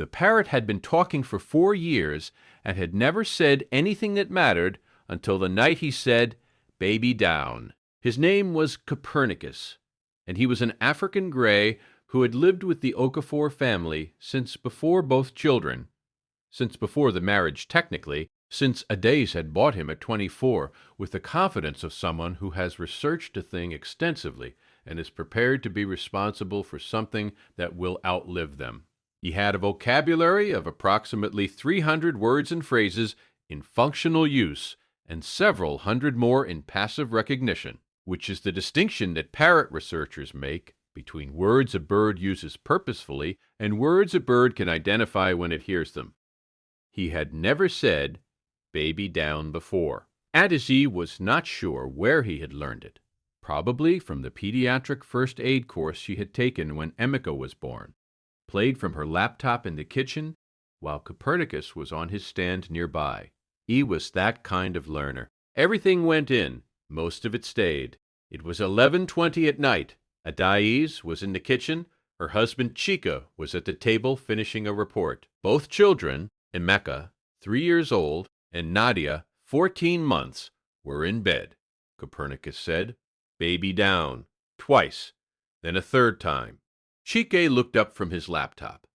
The parrot had been talking for 4 years and had never said anything that mattered until the night he said, "Baby down." His name was Copernicus, and he was an African gray who had lived with the Okafor family since before both children, since before the marriage technically, since Ades had bought him at 24 with the confidence of someone who has researched a thing extensively and is prepared to be responsible for something that will outlive them. He had a vocabulary of approximately 300 words and phrases in functional use and several hundred more in passive recognition, which is the distinction that parrot researchers make between words a bird uses purposefully and words a bird can identify when it hears them. He had never said "baby down" before. Adesi was not sure where he had learned it, probably from the pediatric first aid course she had taken when Emika was born, played from her laptop in the kitchen while Copernicus was on his stand nearby. He was that kind of learner. Everything went in, most of it stayed. It was 11:20 at night. Adais was in the kitchen. Her husband Chica was at the table finishing a report. Both children, Emeka, 3 years old, and Nadia, 14 months, were in bed. Copernicus said, "Baby down," twice, then a third time. Chica looked up from his laptop.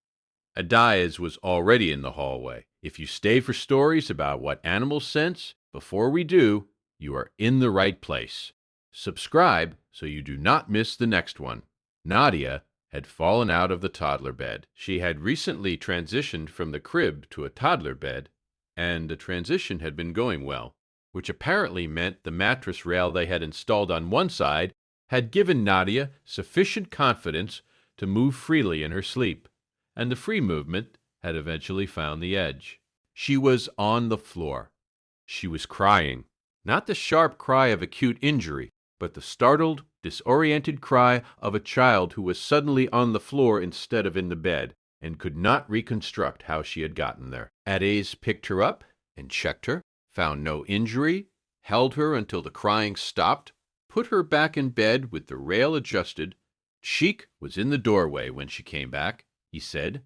Adais was already in the hallway. If you stay for stories about what animals sense, before we do, you are in the right place. Subscribe so you do not miss the next one. Nadia had fallen out of the toddler bed. She had recently transitioned from the crib to a toddler bed, and the transition had been going well, which apparently meant the mattress rail they had installed on one side had given Nadia sufficient confidence to move freely in her sleep, and the free movement had eventually found the edge. She was on the floor. She was crying, not the sharp cry of acute injury, but the startled, disoriented cry of a child who was suddenly on the floor instead of in the bed, and could not reconstruct how she had gotten there. Ades picked her up and checked her, found no injury, held her until the crying stopped, put her back in bed with the rail adjusted. Sheik was in the doorway when she came back. He said,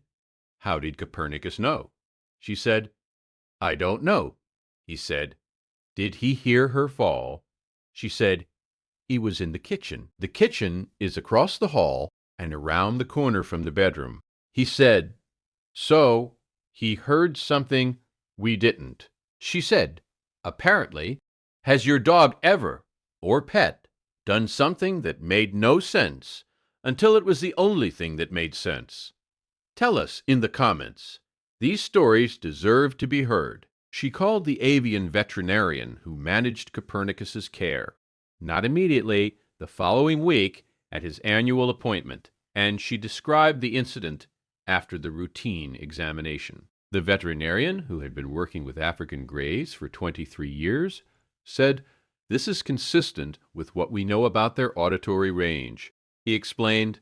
"How did Copernicus know?" She said, "I don't know." He said, "Did he hear her fall?" She said, "He was in the kitchen. The kitchen is across the hall and around the corner from the bedroom." He said, "So he heard something we didn't." She said, "Apparently, has your dog ever, or pet, done something that made no sense until it was the only thing that made sense? Tell us in the comments. These stories deserve to be heard." She called the avian veterinarian who managed Copernicus's care. Not immediately, the following week at his annual appointment, and she described the incident after the routine examination. The veterinarian, who had been working with African greys for 23 years, said, "This is consistent with what we know about their auditory range." He explained,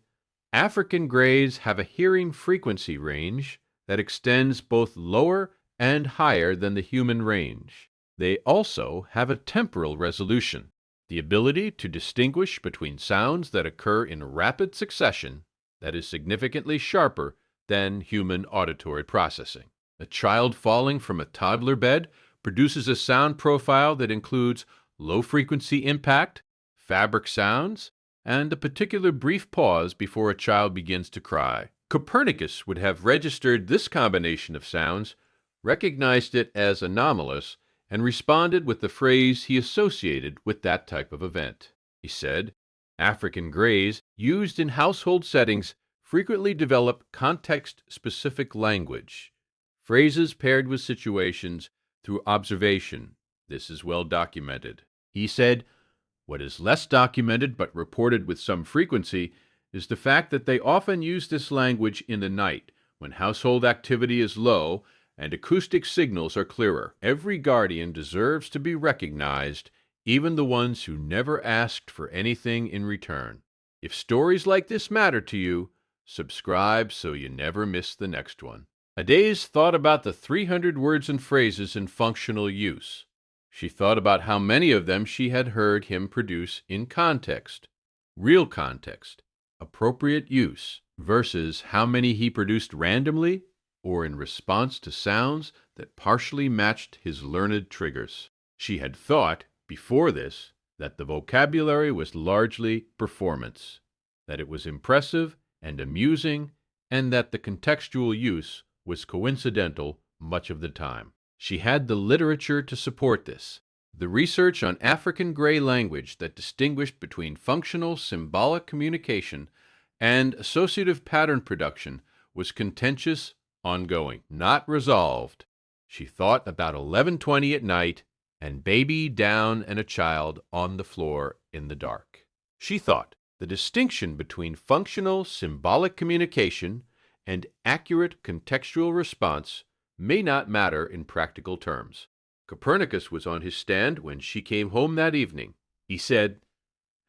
"African greys have a hearing frequency range that extends both lower and higher than the human range. They also have a temporal resolution, the ability to distinguish between sounds that occur in rapid succession that is significantly sharper than human auditory processing. A child falling from a toddler bed produces a sound profile that includes low-frequency impact, fabric sounds, and a particular brief pause before a child begins to cry. Copernicus would have registered this combination of sounds, recognized it as anomalous, and responded with the phrase he associated with that type of event. He said, "African greys used in household settings frequently develop context-specific language, phrases paired with situations through observation. This is well documented." He said, "What is less documented but reported with some frequency is the fact that they often use this language in the night when household activity is low and acoustic signals are clearer. Every guardian deserves to be recognized, even the ones who never asked for anything in return. If stories like this matter to you, subscribe so you never miss the next one." Ades thought about the 300 words and phrases in functional use. She thought about how many of them she had heard him produce in context, real context, appropriate use, versus how many he produced randomly or in response to sounds that partially matched his learned triggers. She had thought, before this, that the vocabulary was largely performance, that it was impressive and amusing, and that the contextual use was coincidental much of the time. She had the literature to support this. The research on African Grey language that distinguished between functional symbolic communication and associative pattern production was contentious, ongoing, not resolved. She thought about 11:20 at night, and baby down and a child on the floor in the dark. She thought the distinction between functional symbolic communication and accurate contextual response may not matter in practical terms. Copernicus was on his stand when she came home that evening. He said,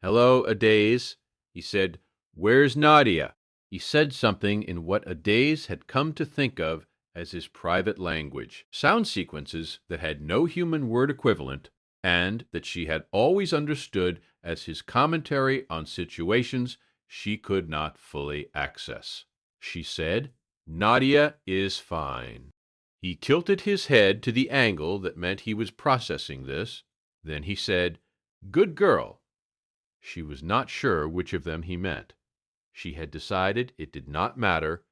"Hello, Adaze." He said, "Where's Nadia?" He said something in what Adaze had come to think of as his private language, sound sequences that had no human word equivalent, and that she had always understood as his commentary on situations she could not fully access. She said, "Nadia is fine." He tilted his head to the angle that meant he was processing this. Then he said, "Good girl." She was not sure which of them he meant. She had decided it did not matter